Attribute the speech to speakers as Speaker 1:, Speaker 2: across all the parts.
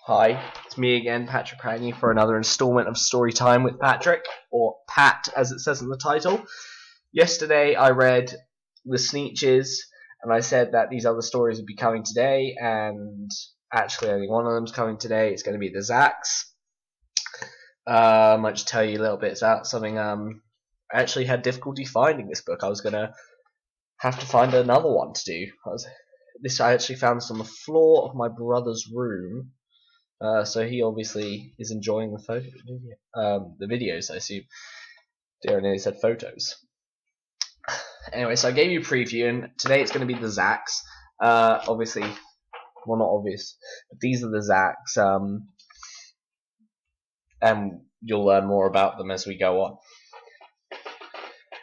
Speaker 1: Hi, it's me again, Patrick Craney, for another installment of Story Time with Patrick, or Pat as it says in the title. Yesterday I read The Sneetches, and I said that these other stories would be coming today, and actually only one of them's coming today. It's going to be the Zax. I might just tell you a little bit about something. I actually had difficulty finding this book. I was going to have to find another one to do. I actually found this on the floor of my brother's room. So he obviously is enjoying the videos, I assume. Dear, I nearly said photos. Anyway, so I gave you a preview, and today it's going to be the Zax. Obviously, well, not obvious, but these are the Zax, and you'll learn more about them as we go on.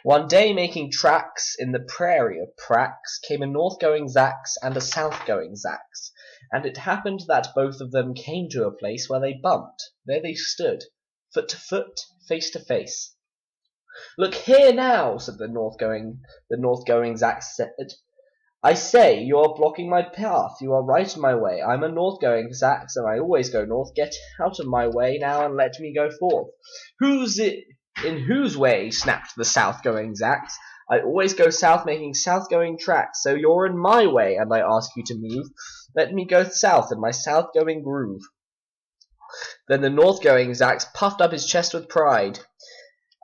Speaker 1: One day, making tracks in the prairie of Prax, came a north-going Zax and a south-going Zax, and it happened that both of them came to a place where they bumped. There they stood, foot to foot, face to face. "Look here now," said the north-going Zax said. "I say, you are blocking my path. You are right in my way. I'm a north-going Zax, and I always go north. Get out of my way now and let me go forth." "In whose way?" snapped the south-going Zax. "I always go south, making south-going tracks, so you're in my way, and I ask you to move. Let me go south in my south-going groove." Then the north-going Zax puffed up his chest with pride.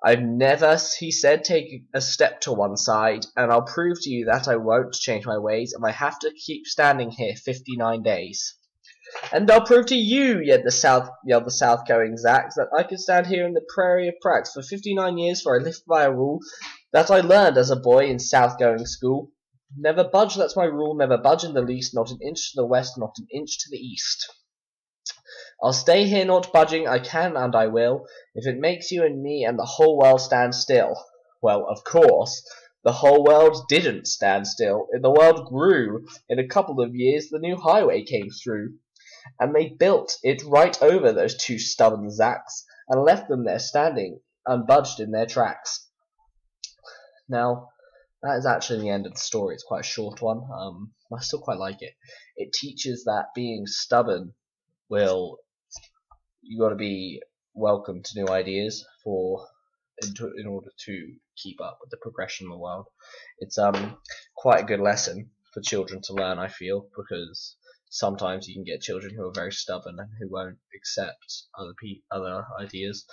Speaker 1: "I've never," he said, "taken a step to one side, and I'll prove to you that I won't change my ways if I have to keep standing here 59 days. "And I'll prove to you," yelled the south-going Zax, "that I can stand here in the prairie of Prax for 59 years, for I live by a rule that I learned as a boy in south-going school. Never budge, that's my rule, never budge in the least, not an inch to the west, not an inch to the east. I'll stay here not budging, I can and I will, if it makes you and me and the whole world stand still." Well, of course, the whole world didn't stand still. The world grew. In a couple of years, the new highway came through, and they built it right over those two stubborn Zax, and left them there standing, unbudged in their tracks. Now, that is actually the end of the story. It's quite a short one. I still quite like it. It teaches that being stubborn you got to be welcome to new ideas in order to keep up with the progression of the world. It's quite a good lesson for children to learn, I feel, because sometimes you can get children who are very stubborn and who won't accept other ideas.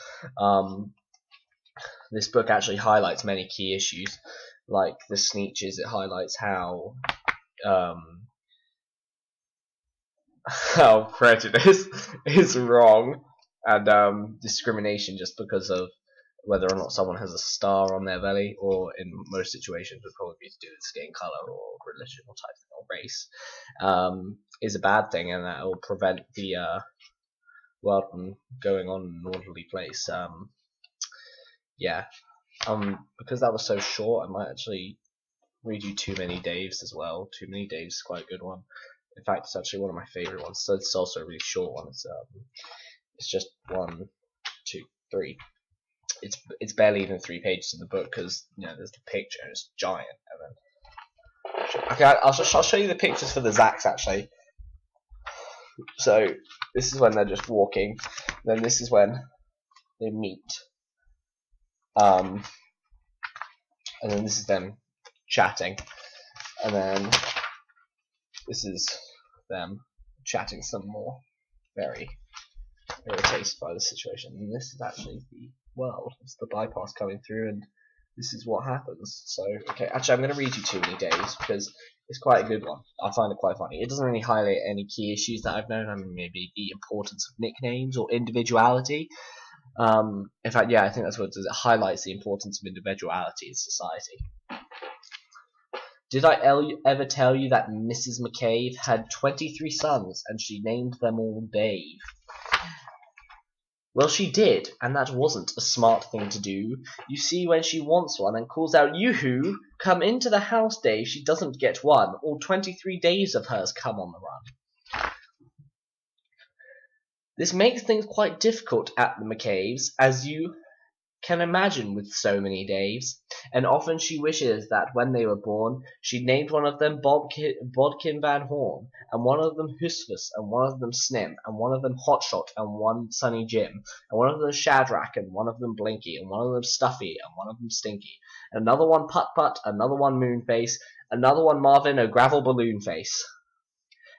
Speaker 1: This book actually highlights many key issues, like the Sneetches. It highlights how prejudice is wrong, and discrimination just because of whether or not someone has a star on their belly, or in most situations would probably be to do with skin color or religion or type or race, is a bad thing, and that will prevent the world from going on in an orderly place. Because that was so short, I might actually read you Too Many Daves as well. Too Many Daves is quite a good one. In fact, it's actually one of my favorite ones. So it's also a really short one. It's just 1, 2, 3. It's barely even 3 pages in the book, because there's the picture and it's giant. And then I'll show you the pictures for the Zax actually. So this is when they're just walking. Then this is when they meet. And then this is them chatting. And then this is them chatting some more. Very irritated by the situation. And this is actually the world. It's the bypass coming through, and this is what happens. So, okay, actually I'm going to read you Too Many Days, because it's quite a good one. I find it quite funny. It doesn't really highlight any key issues that I've known. I mean, maybe the importance of nicknames or individuality. In fact, yeah, I think that's what it does. It highlights the importance of individuality in society. "Did I ever tell you that Mrs. McCabe had 23 sons, and she named them all Dave? Well, she did, and that wasn't a smart thing to do. You see, when she wants one and calls out, 'Yoo-hoo, come into the house, Dave,' she doesn't get one. All 23 Daves of hers come on the run. This makes things quite difficult at the McCabe's, as you can imagine with so many Daves, and often she wishes that when they were born, she'd named one of them Bodkin Van Horn, and one of them Husfus, and one of them Snim, and one of them Hotshot, and one Sunny Jim, and one of them Shadrach, and one of them Blinky, and one of them Stuffy, and one of them Stinky, and another one Put Put, another one Moonface, another one Marvin O'Gravel Balloon Face,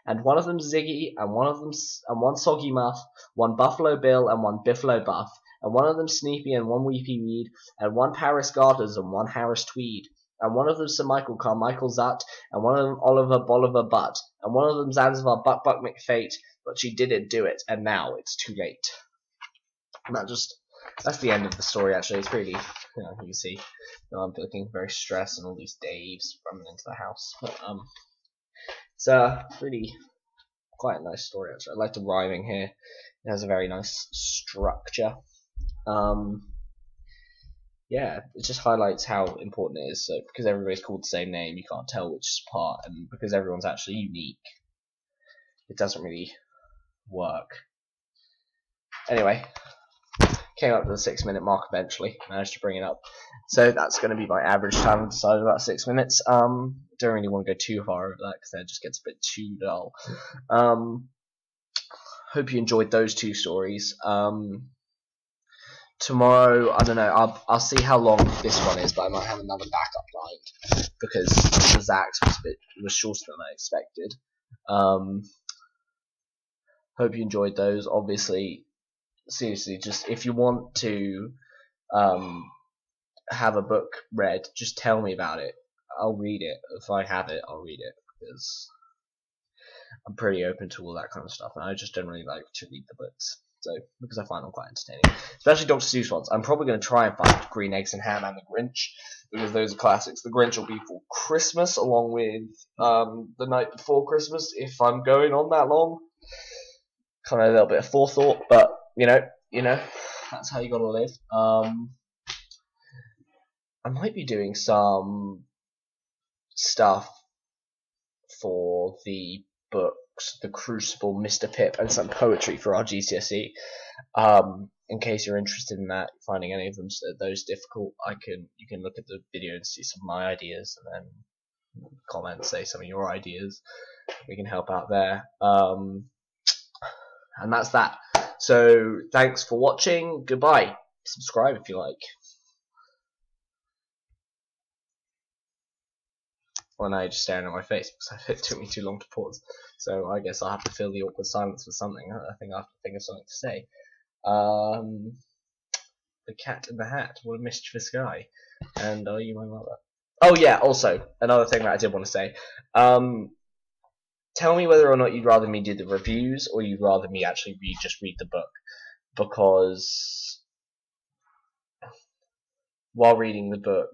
Speaker 1: and one of them Ziggy, and one Soggy Muff, one Buffalo Bill, and one Biffalo Buff, and one of them Sneepy, and one Weepy Weed, and one Paris Garters, and one Harris Tweed, and one of them Sir Michael Carmichael Zut, and one of them Oliver Bolivar Butt, and one of them Zanzibar Buck Buck McFate, but she didn't do it, and now it's too late. And that's the end of the story, actually. It's really, you can see, I'm looking very stressed, and all these Daves running into the house, but, it's really quite a nice story, actually. I like the rhyming here. It has a very nice structure. Yeah, it just highlights how important it is. So because everybody's called the same name, you can't tell which is part, and because everyone's actually unique, it doesn't really work. Anyway, came up to the 6-minute mark eventually, managed to bring it up. So that's going to be my average time. I've decided about 6 minutes. Don't really want to go too far over that because then it just gets a bit too dull. Hope you enjoyed those two stories. Tomorrow, I don't know, I'll see how long this one is, but I might have another backup lined because the Zax was shorter than I expected. Hope you enjoyed those. Obviously, seriously, just if you want to have a book read, just tell me about it. I'll read it. If I have it, I'll read it, because I'm pretty open to all that kind of stuff, and I just generally like to read the books. So, because I find them quite entertaining, especially Dr. Seuss ones. I'm probably going to try and find Green Eggs and Ham and The Grinch, because those are classics. The Grinch will be for Christmas, along with The Night Before Christmas, if I'm going on that long. Kind of a little bit of forethought, but you know, that's how you gotta live. I might be doing some stuff for the books, The Crucible, Mr. Pip, and some poetry for our GCSE. In case you're interested in that, finding any of them those difficult, you can look at the video and see some of my ideas, and then comment, say some of your ideas. We can help out there. And that's that. So thanks for watching. Goodbye. Subscribe if you like. Well, now you're just staring at my face because it took me too long to pause. So I guess I'll have to fill the awkward silence with something. I think I'll have to think of something to say. The Cat in the Hat. What a mischievous guy. And are you my mother? Oh yeah, also, another thing that I did want to say. Tell me whether or not you'd rather me do the reviews or you'd rather me actually just read the book. Because while reading the book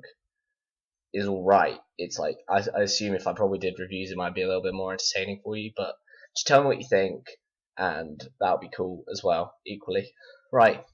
Speaker 1: is alright, it's like, I assume if I probably did reviews it might be a little bit more entertaining for you, but just tell me what you think, and that would be cool as well, equally. Right.